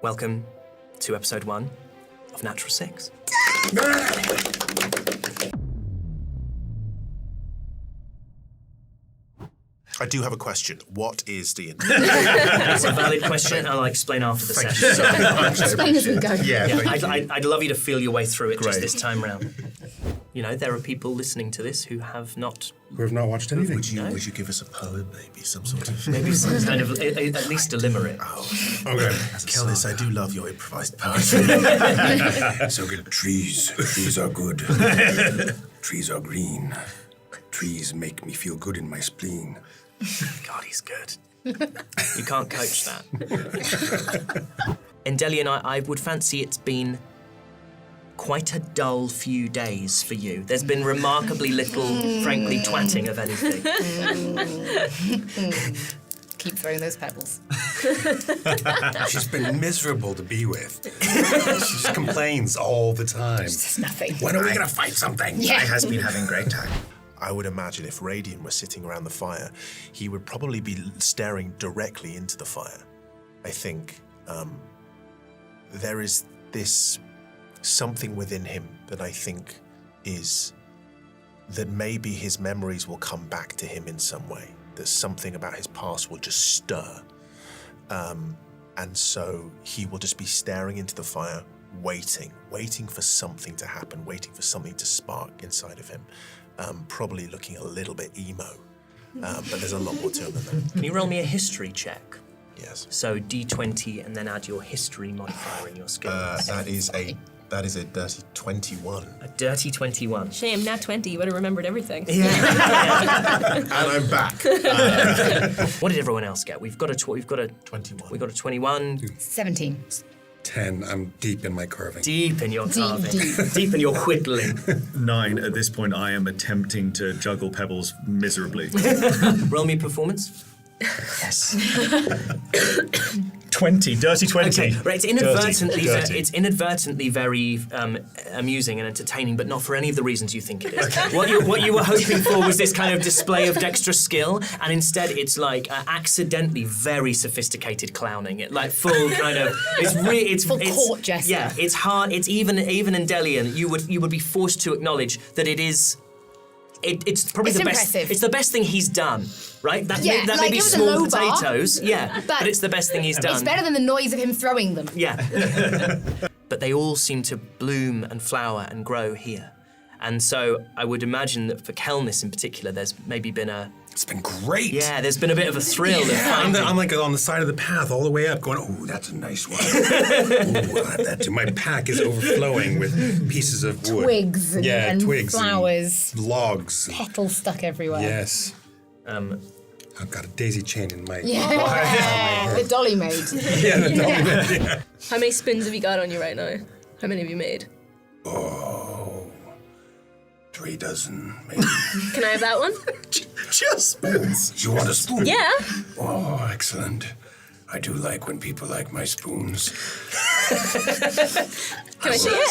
Welcome to episode 1 of Natural 6. I do have a question. What is D&D? It's a valid question, and I'll explain after the session. Explain as we go. Yeah. I'd love you to feel your way through it Great. just this time round. You know, there are people listening to this who have not... Who have not watched anything. Would you give us a poem, maybe? Some sort of... Maybe some kind of, at least a limerick. Okay. Kellis, I do love your improvised poetry. So good. Trees are good. Trees are green. Trees make me feel good in my spleen. God, he's good. You can't coach that. Endelian, I would fancy it's been quite a dull few days for you. There's been remarkably little, frankly, twatting of anything. Keep throwing those pebbles. She's been miserable to be with. She just complains all the time. There's nothing. When are we gonna fight something? Yeah. I has been having a great time. I would imagine if Radian were sitting around the fire, he would probably be staring directly into the fire. I think there is this something within him that I think is that maybe his memories will come back to him in some way, that something about his past will just stir. And so he will just be staring into the fire, waiting for something to happen, waiting for something to spark inside of him. Probably looking a little bit emo, but there's a lot more to him than that. Can you roll me a history check? Yes. So D20 and then add your history modifier in your skills. That is a dirty 21. A dirty 21. Shame, nat 20. You would have remembered everything. And I'm back. What did everyone else get? We've got a 21. We got a 21. 17. 10. I'm deep in my carving. Deep in your carving. deep. Deep in your whittling. 9. At this point, I am attempting to juggle pebbles miserably. Roll me performance. Yes. 20. Dirty 20. Okay, right. Dirty. It's inadvertently very amusing and entertaining, but not for any of the reasons you think it is. What you were hoping for was this kind of display of dexterous skill, and instead it's like accidentally very sophisticated clowning. It like full kind of it's Full court jester. Yeah, it's hard. It's even in Delian, you would be forced to acknowledge that it is. It's probably It's the impressive. best. It's the best thing he's done, right? That Yeah, may like, be it was a small low bar, potatoes, yeah, but it's the best thing he's done. It's better than the noise of him throwing them. Yeah. But they all seem to bloom and flower and grow here. And so I would imagine that for Kelnis in particular, there's maybe been It's been great. there's been a bit of a thrill of I'm, finding. I'm like on the side of the path all the way up going, oh, that's a nice one. Ooh, I'll have that too. My pack is overflowing with pieces of wood. Twigs and twigs flowers. And logs. Petals stuck everywhere. Yes. I've got a daisy chain in my... Yeah. The dolly maid. How many spoons have you got on you right now? How many have you made? Oh, 3 dozen, maybe. Can I have that one? Just spoons. You want a spoon? Yeah. Oh, excellent. I do like when people like my spoons. Can I see it?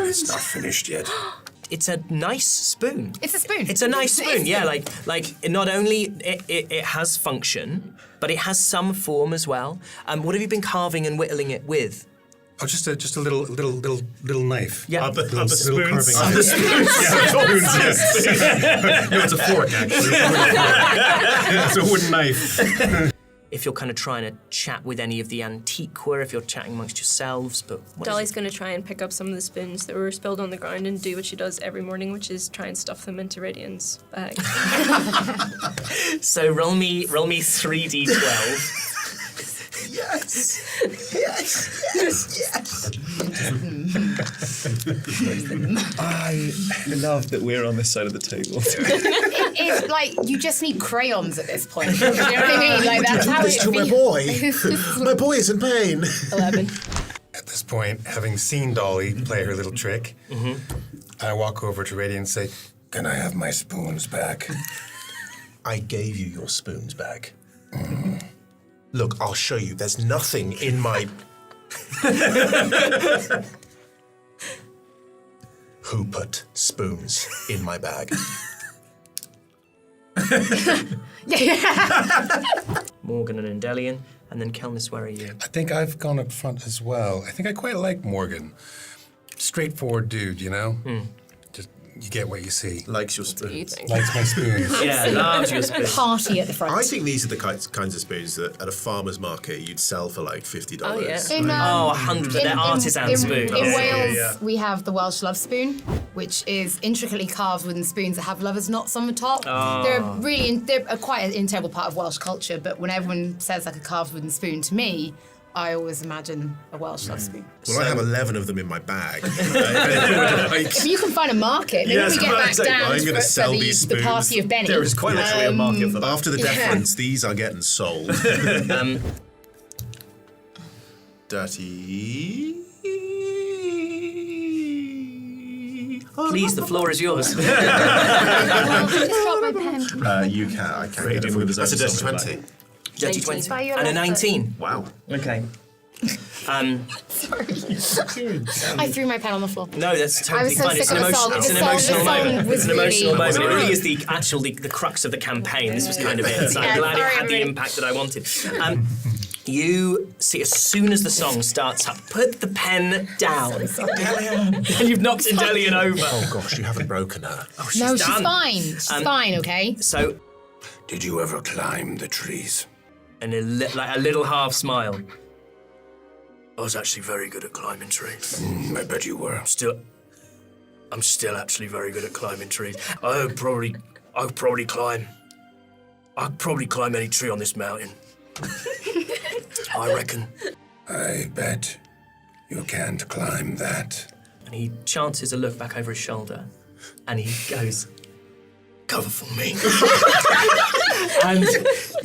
It's not finished yet. It's a nice spoon. It's a spoon. It's a nice spoon, yeah. Like not only it has function, but it has some form as well. What have you been carving and whittling it with? Oh, just a little knife. Yeah. Other Little spoons. carving. Other spoons. Yes. No, it's a fork, actually. It's a wooden knife. If you're kind of trying to chat with any of the antiqua, if you're chatting amongst yourselves, but what is Dolly's it? going to try and pick up some of the spoons that were spilled on the ground and do what she does every morning, which is try and stuff them into Radian's bag. So roll me 3d12. I love that we're on this side of the table. It's like you just need crayons at this point. You know what I mean? Like that's how it feels. My boy is in pain. 11. At this point, having seen Dolly play her little trick, I walk over to Radiant and say, "Can I have my spoons back?" I gave you your spoons back. Look, I'll show you. There's nothing in my... Who put spoons in my bag? Morgan and Endelian, And then Kelnis, where are you? I think I've gone up front as well. I think I quite like Morgan. Straightforward dude, you know? Just, you get what you see. Likes your What do you spoons. think? Likes my spoons. Yeah, loves your spoon. Party at the front. I think these are the kinds of spoons that at a farmer's market you'd sell for like $50. Oh, yeah. In, Oh, 100, but they're artisan spoons. In Wales, we have the Welsh love spoon, which is intricately carved wooden spoons that have lovers' knots on the top. They're quite an integral part of Welsh culture, but when everyone says like a carved wooden spoon to me, I always imagine a Welsh love spoon. Well, I have 11 of them in my bag. Like, If you can find a market, maybe Yes, we get back exactly. down I'm for, gonna sell the, these the spoons. party of Benny. There is quite literally a market for that. after the deference, these are getting sold. Dirty. Please, the floor is yours. Well, I just dropped my pen. You can. I can't. Raiden Get it. with his That's a own dirty song 20. Dirty 19. 20. By your And a left 19. Wow. Okay. I threw my pen on the floor. No, that's I totally was so fine. It's sick an of the song. emotional, it's an The song- emotional the song moment. was It's an emotional really- moment. It really is the crux of the campaign. This was kind of it. So I'm Yeah, glad it sorry, had the everybody. impact that I wanted. You see, as soon as the song starts up, put the pen down. And you've knocked Indelian over. Oh gosh, you haven't broken her. Oh, she's No, she's done. fine. She's fine, okay? So, Did you ever climb the trees? and like a little half smile. I was actually very good at climbing trees. I bet you were. I'm still actually very good at climbing trees. I'd probably climb any tree on this mountain. I reckon. I bet you can't climb that. And he chances a look back over his shoulder, and he goes, "Cover for me."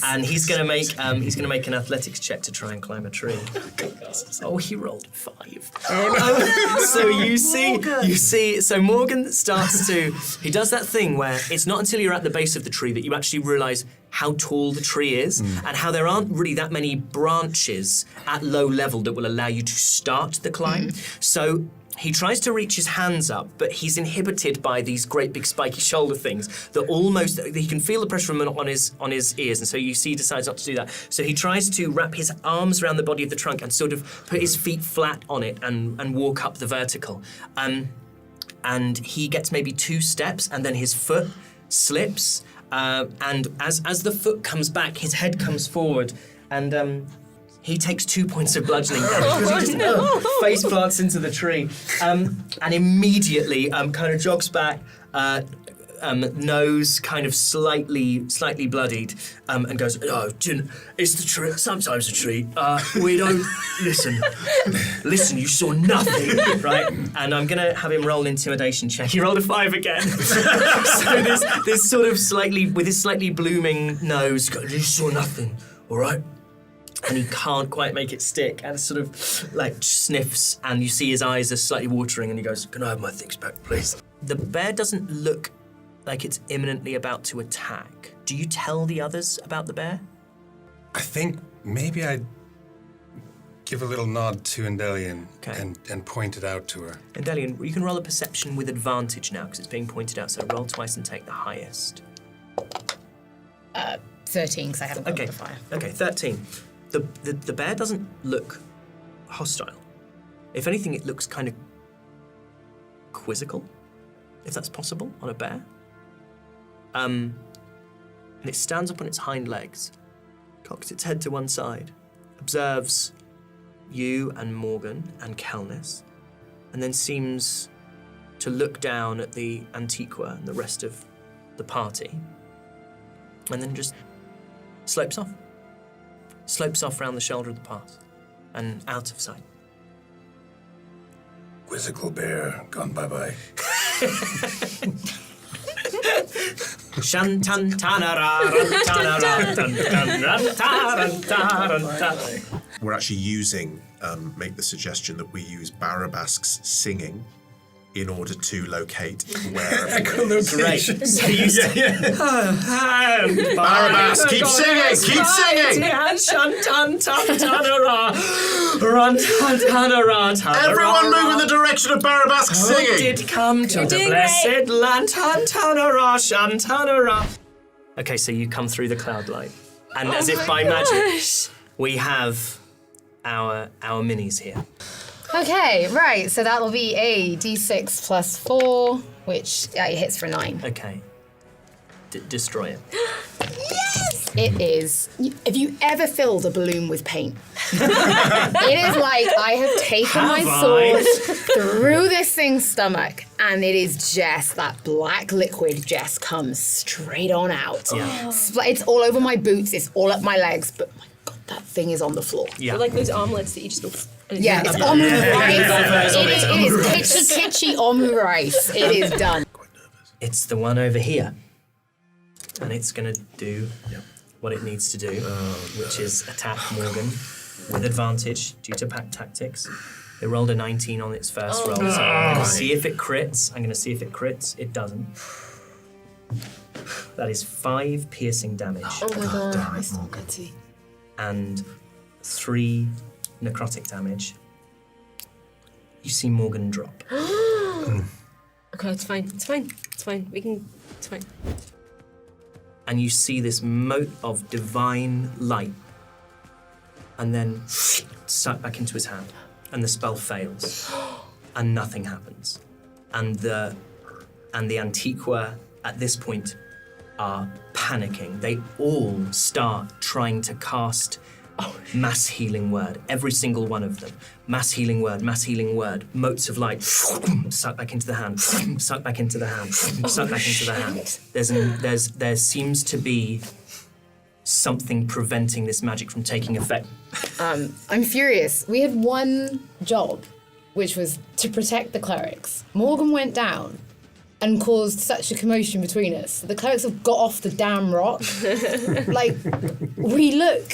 and he's gonna make an athletics check to try and climb a tree. Oh, he rolled 5. So you see. So Morgan starts to. He does that thing where it's not until you're at the base of the tree that you actually realise how tall the tree is and how there aren't really that many branches at low level that will allow you to start the climb. So he tries to reach his hands up, but he's inhibited by these great big spiky shoulder things that almost he can feel the pressure from on his ears, and so you see he decides not to do that. So he tries to wrap his arms around the body of the trunk and sort of put his feet flat on it and walk up the vertical. And he gets maybe 2 steps, and then his foot slips. And as the foot comes back, his head comes forward, and he takes 2 points of bludgeoning damage because he just face plants into the tree, and immediately kind of jogs back, nose kind of slightly bloodied, and goes, "Oh, it's the tree. Sometimes a tree. We don't listen. Listen, you saw nothing, right?" And I'm gonna have him roll an intimidation check. He rolled a 5 again. So this sort of with his slightly blooming nose, "You saw nothing, all right?" And he can't quite make it stick, and sort of like sniffs, and you see his eyes are slightly watering, and he goes, "Can I have my things back, please?" The bear doesn't look like it's imminently about to attack. Do you tell the others about the bear? I think maybe I'd give a little nod to Indelian Okay. and point it out to her. Indelian, you can roll a perception with advantage now, because it's being pointed out, so roll twice and take the highest. 13, because I haven't got Okay, the fire. okay, 13. The bear doesn't look hostile. If anything, it looks kind of quizzical, if that's possible, on a bear. And it stands up on its hind legs, cocks its head to one side, observes you and Morgan and Kelnis, and then seems to look down at the Antiqua and the rest of the party, and then just slopes off. Slopes off round the shoulder of the path and out of sight. Quizzical bear, gone bye-bye. Shantan tanara tanara tan tan tan tan. We're actually using, make the suggestion that we use Barabasque's singing in order to locate where everyone is. Great. So you Barabasque, keep singing, keep singing! Shantan tanara run tanara tanara. Everyone move in the direction of Barabasque Who singing! did come to the doing blessed land tanara shantanara. Okay, so you come through the cloud light, and as if by magic, we have our minis here. Okay, right. So that will be a d6 plus 4, which it hits for 9. Okay. Destroy it. Yes! It is. Have you ever filled a balloon with paint? It is like I have taken my sword through this thing's stomach, and it is just that black liquid just comes straight on out. Yeah. It's all over my boots, it's all up my legs, but my God, that thing is on the floor. Yeah. Or like those omelets that you just go. And Yeah, it's omu rice. It is kitschy omu rice. It is done. It's the one over here. And it's going to do what it needs to do, which is attack Morgan with advantage due to pack tactics. It rolled a 19 on its first roll, so I'm going to see if it crits. It doesn't. That is 5 piercing damage Oh my God, I still get to. and 3 necrotic damage. You see Morgan drop. Okay, it's fine. It's fine. It's fine. It's fine. And you see this mote of divine light, and then sucked back into his hand, and the spell fails, and nothing happens, and the Antiqua at this point are panicking. They all start trying to cast mass healing word, every single one of them. Mass healing word, motes of light, suck back into the hand, suck back into the hand, suck back into the hand. There seems to be something preventing this magic from taking effect. I'm furious. We had one job, which was to protect the clerics. Morgan went down and caused such a commotion between us. The clerics have got off the damn rock. Like, we look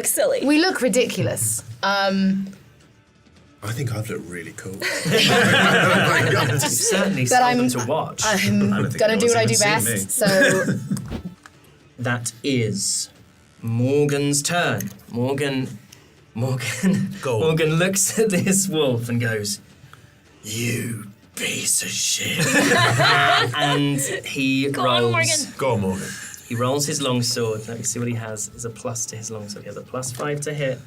silly. We look ridiculous. I think I've looked really cool. It's certainly something to watch. I'm don't think gonna do what I do anyone's even best. seen me. So That is Morgan's turn. Morgan looks at this wolf and goes, "You piece of shit." And he rolls. Go on, Morgan. He rolls his longsword. Let me see what he has. There's a plus to his longsword. He has a +5 to hit.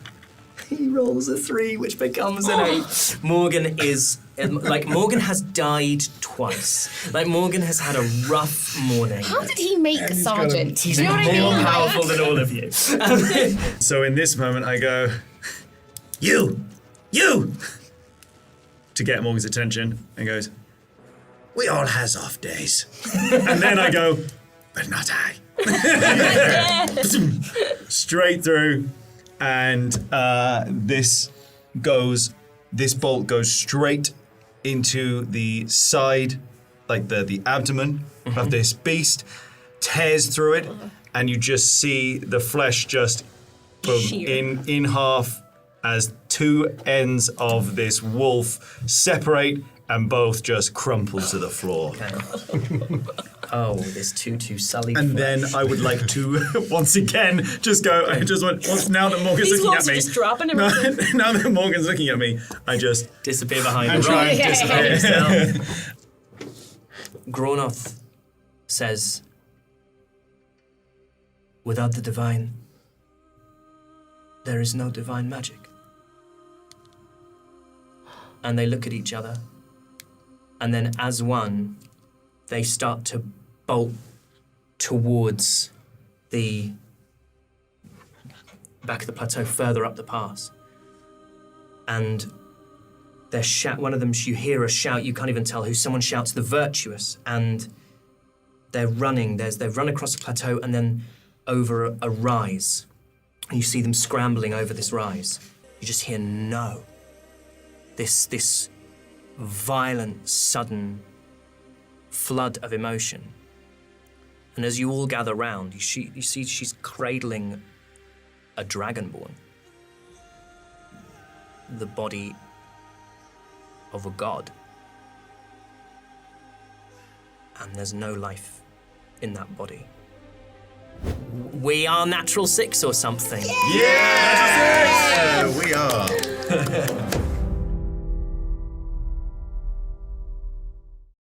He rolls a 3, which becomes an 8. Morgan has died twice. Like, Morgan has had a rough morning. how did he make sergeant? He's Do you know what I more mean? powerful than all of you. So in this moment, I go, you, to get Morgan's attention, and goes, we all has off days. And then I go, but not I. Straight through, and this bolt goes straight into the side, like the abdomen of this beast, tears through it, and you just see the flesh just boom, Shear. in half as 2 ends of this wolf separate and both just crumple to the floor. Oh, this tutu sully. And flesh. then I would like to once again just go. I just want now that Morgan's These looking wolves at are me. just dropping everything. Now that Morgan's looking at me, I just disappear behind and the try rock. and disappear. Stealth. Gronoth says, "Without the divine, there is no divine magic." And they look at each other, and then as one, they start to bolt towards the back of the plateau, further up the pass. And one of them, you hear a shout, you can't even tell who, someone shouts the virtuous, and they're running. They've run across the plateau and then over a rise. And you see them scrambling over this rise. You just hear no. This violent, sudden flood of emotion. And as you all gather round, you see she's cradling a dragonborn. The body of a god. And there's no life in that body. We are natural 6 or something. Yeah, we are.